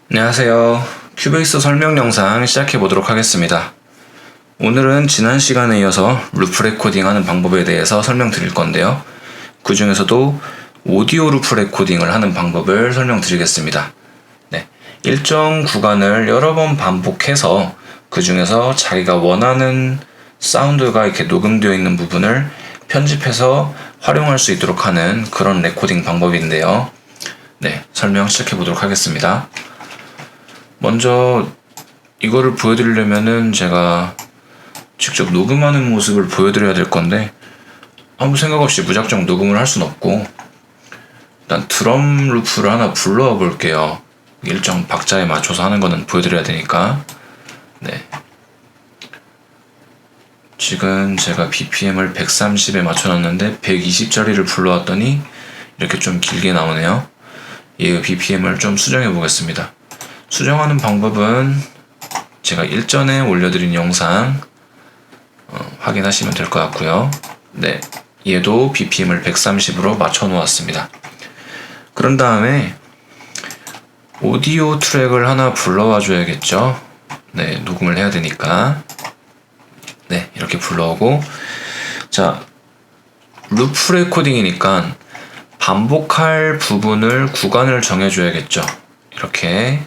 안녕하세요. 큐베이스 설명 영상 시작해 보도록 하겠습니다. 오늘은 지난 시간에 이어서 루프 레코딩 하는 방법에 대해서 설명드릴 건데요. 그 중에서도 오디오 루프 레코딩을 하는 방법을 설명드리겠습니다. 일정 구간을 여러 번 반복해서 그 중에서 자기가 원하는 사운드가 이렇게 녹음되어 있는 부분을 편집해서 활용할 수 있도록 하는 그런 레코딩 방법인데요. 설명 시작해 보도록 하겠습니다. 먼저 이거를 보여드리려면은 제가 직접 녹음하는 모습을 보여드려야 될 건데 아무 생각 없이 무작정 녹음을 할 순 없고 일단 드럼 루프를 하나 불러와 볼게요. 일정 박자에 맞춰서 하는 거는 보여드려야 되니까. 지금 제가 BPM을 130에 맞춰놨는데 120짜리를 불러왔더니 이렇게 좀 길게 나오네요. 이 BPM을 좀 수정해 보겠습니다. 수정하는 방법은 제가 일전에 올려드린 영상 확인하시면 될 것 같고요. 얘도 BPM을 130으로 맞춰 놓았습니다. 그런 다음에 오디오 트랙을 하나 불러와 줘야겠죠. 녹음을 해야 되니까. 이렇게 불러오고, 자, 루프 레코딩이니까 반복할 부분을 구간을 정해줘야겠죠. 이렇게.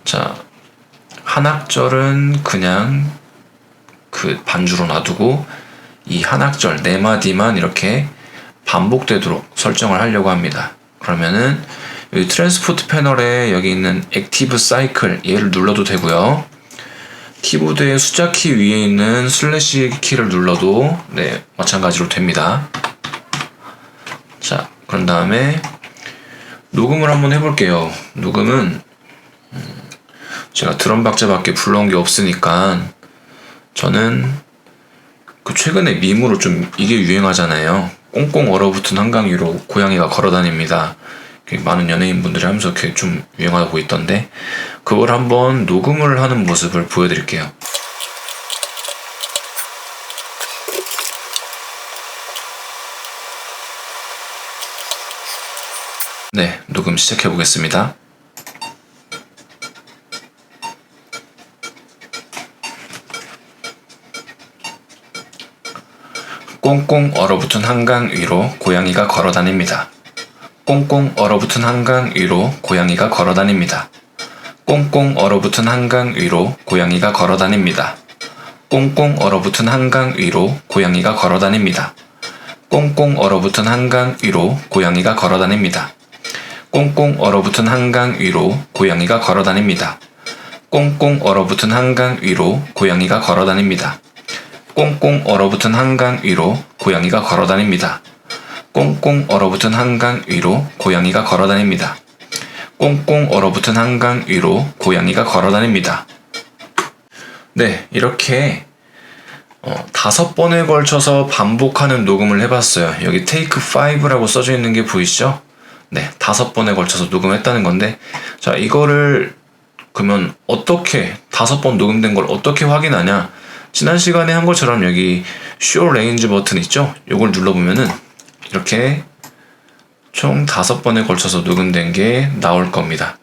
자, 한 악절은 그냥 그 반주로 놔두고 이 한 악절 네 마디만 이렇게 반복되도록 설정을 하려고 합니다. 그러면은 여기 트랜스포트 패널에 여기 있는 액티브 사이클 얘를 눌러도 되고요. 키보드의 숫자 키 위에 있는 슬래시 키를 눌러도 마찬가지로 됩니다. 자, 그런 다음에 녹음을 한번 해볼게요. 녹음은 제가 드럼 박자밖에 불러온 게 없으니까 저는 그 최근에 밈으로 좀 이게 유행하잖아요. 꽁꽁 얼어붙은 한강 위로 고양이가 걸어다닙니다. 많은 연예인분들이 하면서 그게 좀 유행하고 있던데 그걸 한번 녹음을 하는 모습을 보여드릴게요. 녹음 시작해 보겠습니다. 꽁꽁 얼어붙은 한강 위로 고양이가 걸어다닙니다. 꽁꽁 얼어붙은 한강 위로 고양이가 걸어다닙니다. 꽁꽁 얼어붙은 한강 위로 고양이가 걸어다닙니다. 꽁꽁 얼어붙은 한강 위로 고양이가 걸어다닙니다. 꽁꽁 얼어붙은 한강 위로 고양이가 걸어다닙니다. 꽁꽁 얼어붙은 한강 위로 고양이가 걸어다닙니다. 꽁꽁 얼어붙은 한강 위로 고양이가 걸어다닙니다. 꽁꽁 얼어붙은 한강 위로 고양이가 걸어다닙니다. 꽁꽁 얼어붙은 한강 위로 고양이가 걸어다닙니다. 꽁꽁 얼어붙은 한강 위로 고양이가 걸어다닙니다. 이렇게 5번에 걸쳐서 반복하는 녹음을 해봤어요. 여기 테이크 5라고 써져 있는 게 보이시죠? 5번에 걸쳐서 녹음했다는 건데, 자, 이거를 그러면 어떻게 5번 녹음된 걸 어떻게 확인하냐? 지난 시간에 한 것처럼 여기 Show Range 버튼 있죠? 이걸 눌러보면은 이렇게 총 5번에 걸쳐서 녹음된 게 나올 겁니다.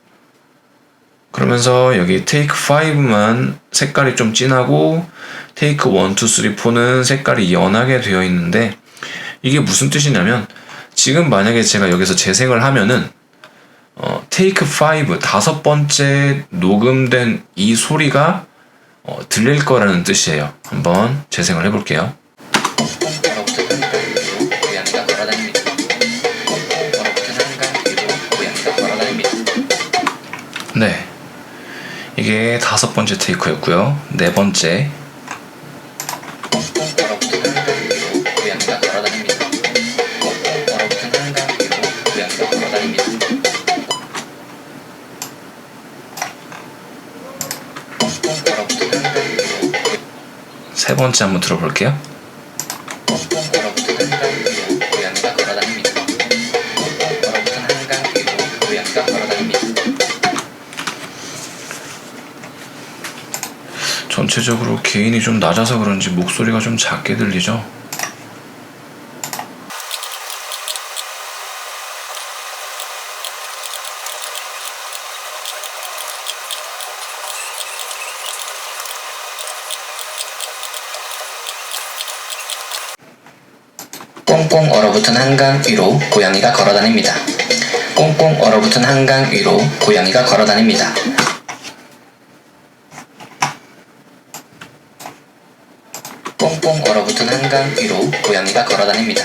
그러면서 여기 Take 5만 색깔이 좀 진하고 Take 1, 2, 3, 4는 색깔이 연하게 되어 있는데 이게 무슨 뜻이냐면 지금 만약에 제가 여기서 재생을 하면은 Take 5, 5번째 녹음된 이 소리가 들릴 거라는 뜻이에요. 한번 재생을 해볼게요. 이게 5번째 테이크였고요. 4번째. 세 번째 한번 들어볼게요. 전체적으로 게인이 좀 낮아서 그런지 목소리가 좀 작게 들리죠? 꽁꽁 얼어붙은 한강 위로 고양이가 걸어다닙니다. 꽁꽁 얼어붙은 한강 위로 고양이가 걸어다닙니다. 꽁꽁 얼어붙은 한강 위로 고양이가 걸어다닙니다.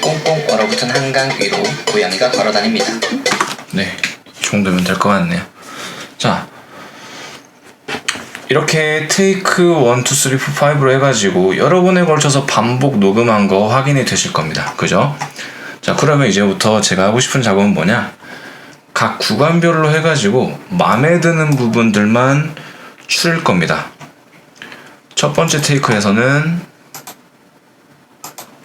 꽁꽁 얼어붙은 한강 위로 고양이가 걸어다닙니다. 네, 이 정도면 될 것 같네요. 자, 이렇게 테이크 1, 2, 3, 4, 5로 해가지고 여러 번에 걸쳐서 반복 녹음한 거 확인이 되실 겁니다. 그죠? 자, 그러면 이제부터 제가 하고 싶은 작업은 뭐냐? 각 구간별로 해가지고 마음에 드는 부분들만 추릴 겁니다. 첫 번째 테이크에서는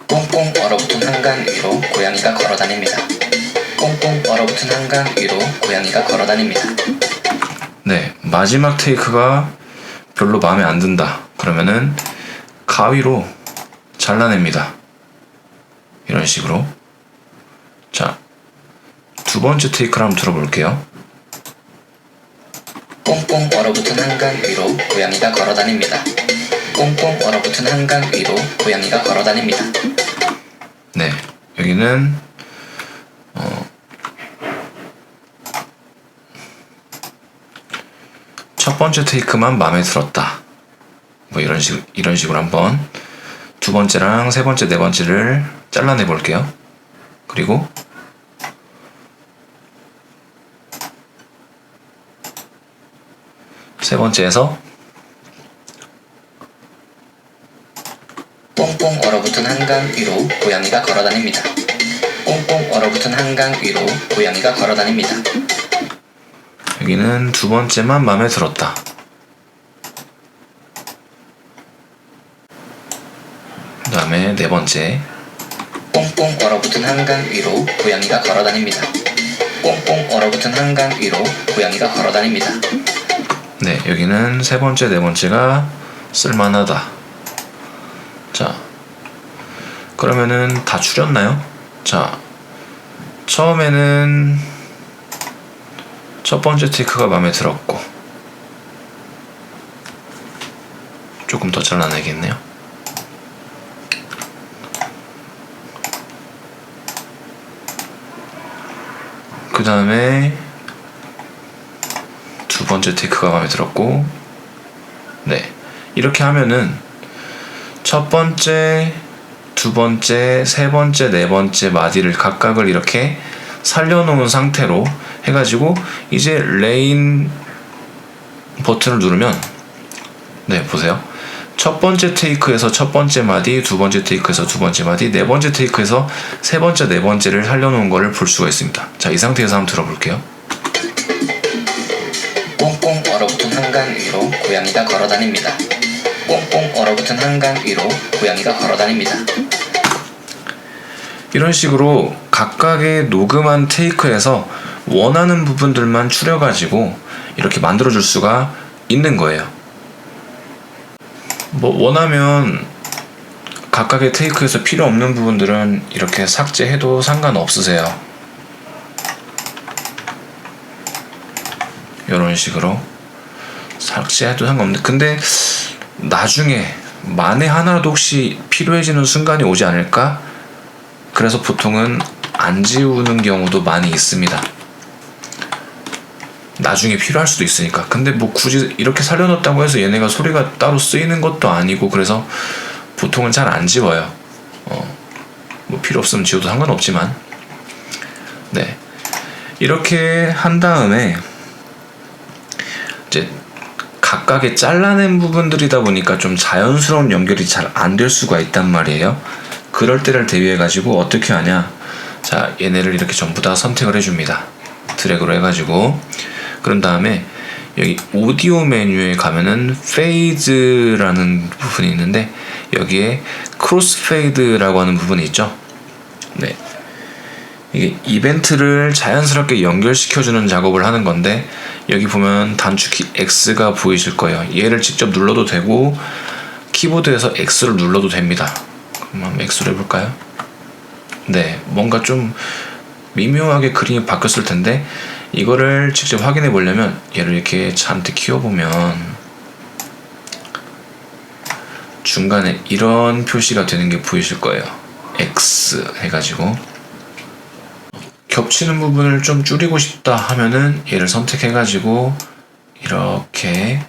꽁꽁 얼어붙은 한강 위로 고양이가 걸어다닙니다. 꽁꽁 얼어붙은 한강 위로 고양이가 걸어다닙니다. 네, 마지막 테이크가 별로 마음에 안 든다. 그러면은 가위로 잘라냅니다. 이런 식으로. 자, 두 번째 테이크를 한번 들어볼게요. 꽁꽁 얼어붙은 한강 위로 고양이가 걸어다닙니다. 꽁꽁 얼어붙은 한강 위로 고양이가 걸어다닙니다. 네, 여기는 첫 번째 테이크만 마음에 들었다. 뭐 이런 식으로 한번 두 번째랑 세 번째, 네 번째를 잘라내 볼게요. 그리고 세 번째에서 꽁꽁 얼어붙은 한강 위로 고양이가 걸어다닙니다. 꽁꽁 얼어붙은 한강 위로 고양이가 걸어다닙니다. 여기는 두 번째만 마음에 들었다. 그 다음에 네 번째 꽁꽁 얼어붙은 한강 위로 고양이가 걸어다닙니다. 꽁꽁 얼어붙은 한강 위로 고양이가 걸어다닙니다. 네, 여기는 세 번째, 네 번째가 쓸만하다. 자, 그러면은 다 추렸나요? 자, 처음에는 첫 번째 테이크가 마음에 들었고 조금 더 잘라내겠네요. 그 다음에 두 번째 테이크가 마음에 들었고, 네, 이렇게 하면은 첫 번째, 두 번째, 세 번째, 네 번째 마디를 각각을 이렇게 살려놓은 상태로 해가지고 이제 레인 버튼을 누르면, 네, 보세요. 첫 번째 테이크에서 첫 번째 마디, 두 번째 테이크에서 두 번째 마디, 네 번째 테이크에서 세 번째, 네 번째를 살려놓은 거를 볼 수가 있습니다. 자, 이 상태에서 한번 들어볼게요. 꽁꽁 얼어붙은 한강 위로 고양이가 걸어다닙니다. 꽁꽁 얼어붙은 한강 위로 고양이가 걸어다닙니다. 이런 식으로 각각의 녹음한 테이크에서 원하는 부분들만 추려가지고 이렇게 만들어줄 수가 있는 거예요. 뭐 원하면 각각의 테이크에서 필요 없는 부분들은 이렇게 삭제해도 상관없으세요. 이런 식으로 삭제해도 상관없는데, 근데 나중에 만에 하나라도 혹시 필요해지는 순간이 오지 않을까? 그래서 보통은 안 지우는 경우도 많이 있습니다. 나중에 필요할 수도 있으니까. 근데 뭐 굳이 이렇게 살려놨다고 해서 얘네가 소리가 따로 쓰이는 것도 아니고, 그래서 보통은 잘 안 지워요. 뭐 필요 없으면 지워도 상관없지만, 네, 이렇게 한 다음에 이제 각각의 잘라낸 부분들이다 보니까 좀 자연스러운 연결이 잘 안 될 수가 있단 말이에요. 그럴 때를 대비해 가지고 어떻게 하냐, 자, 얘네를 이렇게 전부 다 선택을 해줍니다. 드래그로 해가지고. 그런 다음에 여기 오디오 메뉴에 가면은 페이드라는 부분이 있는데, 여기에 크로스 페이드라고 하는 부분이 있죠. 네, 이게 이벤트를 자연스럽게 연결시켜주는 작업을 하는 건데, 여기 보면 단축키 X가 보이실 거예요. 얘를 직접 눌러도 되고 키보드에서 X를 눌러도 됩니다. 그럼 한번 X로 해볼까요? 네, 뭔가 좀 미묘하게 그림이 바뀌었을 텐데, 이거를 직접 확인해 보려면 얘를 이렇게 잔뜩 키워보면 중간에 이런 표시가 되는 게 보이실 거예요. X 해가지고 겹치는 부분을 좀 줄이고 싶다 하면은 얘를 선택해가지고 이렇게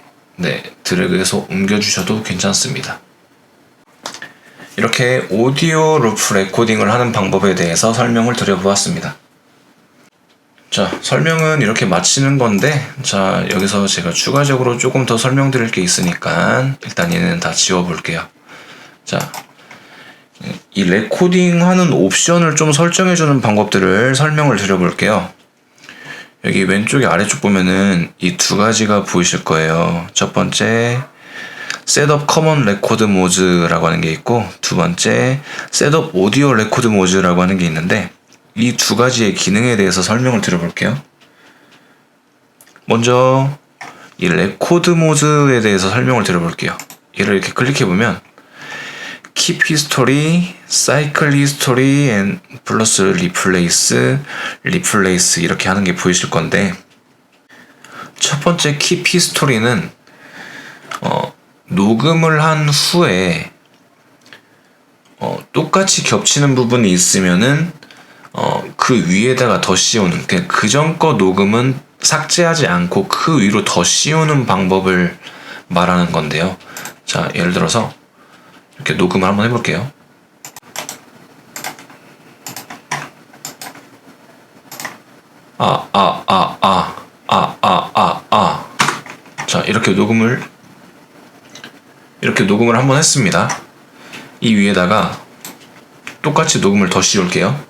드래그해서 옮겨주셔도 괜찮습니다. 이렇게 오디오 루프 레코딩을 하는 방법에 대해서 설명을 드려보았습니다. 자, 설명은 이렇게 마치는 건데, 자, 여기서 제가 추가적으로 조금 더 설명드릴 게 있으니까 일단 얘는 다 지워볼게요. 자, 이 레코딩 하는 옵션을 좀 설정해주는 방법들을 설명을 드려볼게요. 여기 왼쪽에 아래쪽 보면은 이 두 가지가 보이실 거예요. 첫 번째, Setup Common Record Mode라고 하는 게 있고, 두 번째, Setup Audio Record Mode라고 하는 게 있는데, 이 두 가지의 기능에 대해서 설명을 드려볼게요. 먼저 이 레코드 모드에 대해서 설명을 드려볼게요. 얘를 이렇게 클릭해보면 Keep History, Cycle History, and 플러스 Replace 이렇게 하는 게 보이실 건데, 첫 번째 Keep History는 녹음을 한 후에 똑같이 겹치는 부분이 있으면은 그 위에다가 더 씌우는, 그 전 거 녹음은 삭제하지 않고 그 위로 더 씌우는 방법을 말하는 건데요. 자, 예를 들어서 이렇게 녹음을 한번 해볼게요. 자, 이렇게 녹음을 한번 했습니다. 이 위에다가 똑같이 녹음을 더 씌울게요.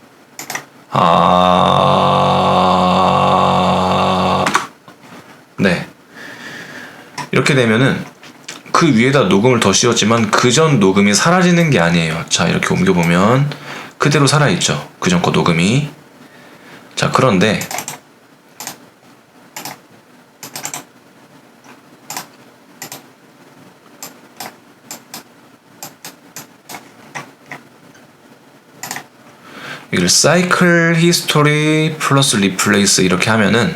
네. 이렇게 되면은 그 위에다 녹음을 더 씌웠지만 그 전 녹음이 사라지는 게 아니에요. 자, 이렇게 옮겨보면 그대로 살아있죠. 그 전 거 녹음이. 자, 그런데 이걸 Cycle History 플러스 Replace 이렇게 하면은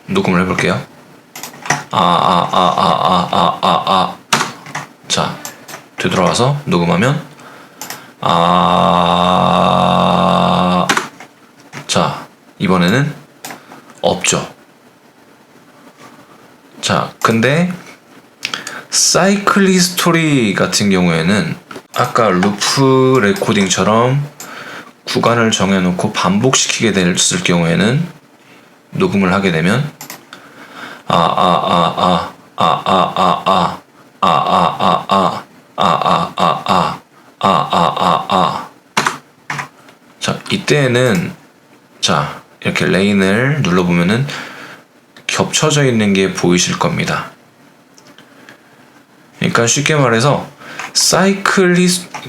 녹음을 해볼게요. 자, 되돌아와서 녹음하면 자, 이번에는 없죠. 자, 근데 사이클 히스토리 같은 경우에는 아까 루프 레코딩처럼 구간을 정해놓고 반복시키게 됐을 경우에는 녹음을 하게 되면 자, 이때는 자, 이렇게 레인을 눌러보면은 겹쳐져 있는 게 보이실 겁니다. 그러니까 쉽게 말해서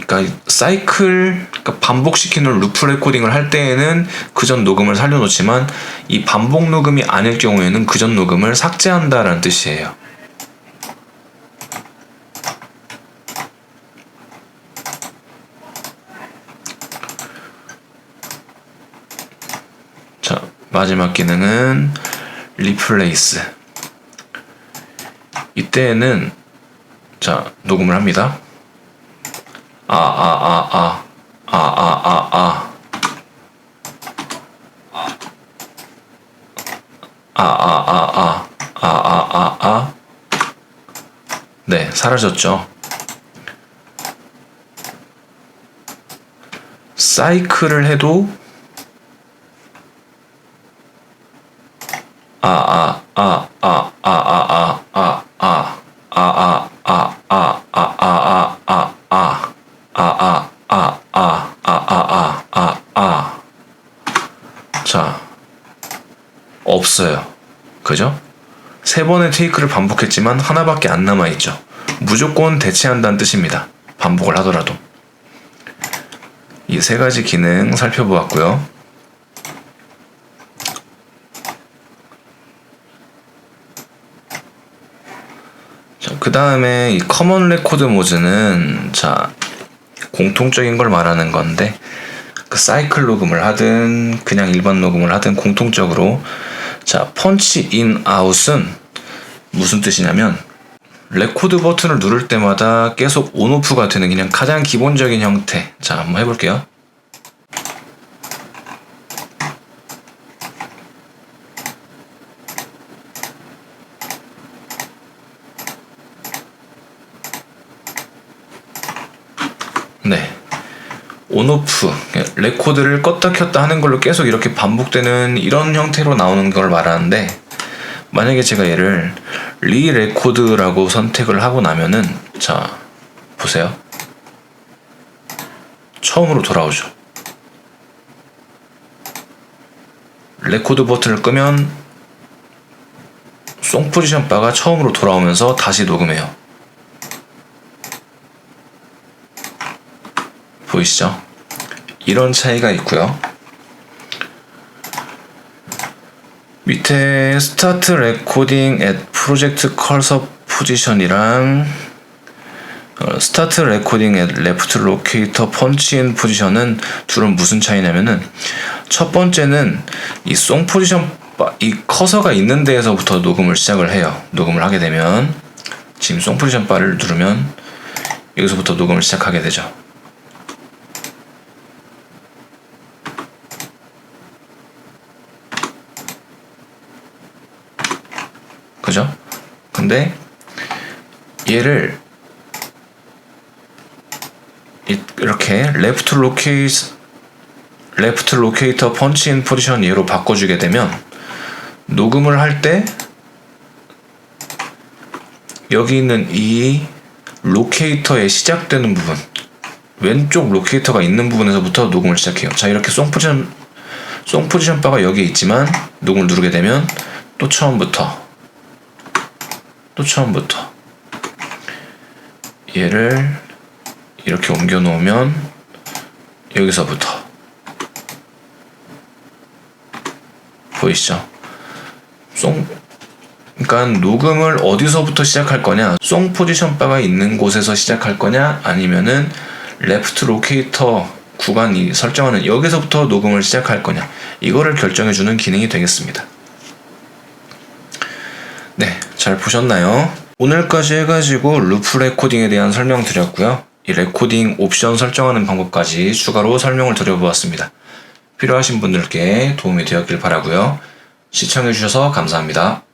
그러니까 반복시키는 루프 레코딩을 할 때에는 그 전 녹음을 살려놓지만 이 반복 녹음이 아닐 경우에는 그 전 녹음을 삭제한다라는 뜻이에요. 자, 마지막 기능은 리플레이스. 이때에는 자, 녹음을 합니다. 네, 사라졌죠. 사이클을 해도 자, 없어요. 그죠? 세 번의 테이크를 반복했지만 하나밖에 안 남아있죠. 무조건 대체한다는 뜻입니다. 반복을 하더라도. 이 세 가지 기능 살펴보았고요. 자, 그 다음에 이 커먼 레코드 모드는 자, 공통적인 걸 말하는 건데, 그 사이클 녹음을 하든 그냥 일반 녹음을 하든 공통적으로 자, 펀치 인 아웃은 무슨 뜻이냐면 레코드 버튼을 누를 때마다 계속 온오프가 되는 그냥 가장 기본적인 형태. 자, 한번 해볼게요. 네. 온오프, 레코드를 껐다 켰다 하는 걸로 계속 이렇게 반복되는 이런 형태로 나오는 걸 말하는데, 만약에 제가 얘를 리레코드라고 선택을 하고 나면은, 자, 보세요. 처음으로 돌아오죠. 레코드 버튼을 끄면 송 포지션 바가 처음으로 돌아오면서 다시 녹음해요. 보이시죠? 이런 차이가 있고요. 밑에 스타트 레코딩 앳 프로젝트 컬서 포지션이랑 스타트 레코딩 앳 레프트 로케이터 펀치인 포지션은 둘은 무슨 차이냐면은, 첫 번째는 이 송 포지션 바, 이 커서가 있는 데에서부터 녹음을 시작을 해요. 녹음을 하게 되면 지금 송 포지션 바를 누르면 여기서부터 녹음을 시작하게 되죠. 그죠? 근데 얘를 이렇게 레프트 로케이터 펀치인 포지션 얘로 바꿔주게 되면 녹음을 할 때 여기 있는 이 로케이터에 시작되는 부분, 왼쪽 로케이터가 있는 부분에서부터 녹음을 시작해요. 자, 이렇게 송 포지션 바가 여기에 있지만 녹음을 누르게 되면 또 처음부터 얘를 이렇게 옮겨 놓으면 여기서부터, 보이시죠? 그러니까 녹음을 어디서부터 시작할 거냐, 송 포지션 바가 있는 곳에서 시작할 거냐, 아니면은 레프트 로케이터 구간이 설정하는 여기서부터 녹음을 시작할 거냐, 이거를 결정해주는 기능이 되겠습니다. 네, 잘 보셨나요? 오늘까지 해가지고 루프 레코딩에 대한 설명 드렸고요. 이 레코딩 옵션 설정하는 방법까지 추가로 설명을 드려보았습니다. 필요하신 분들께 도움이 되었길 바라고요. 시청해주셔서 감사합니다.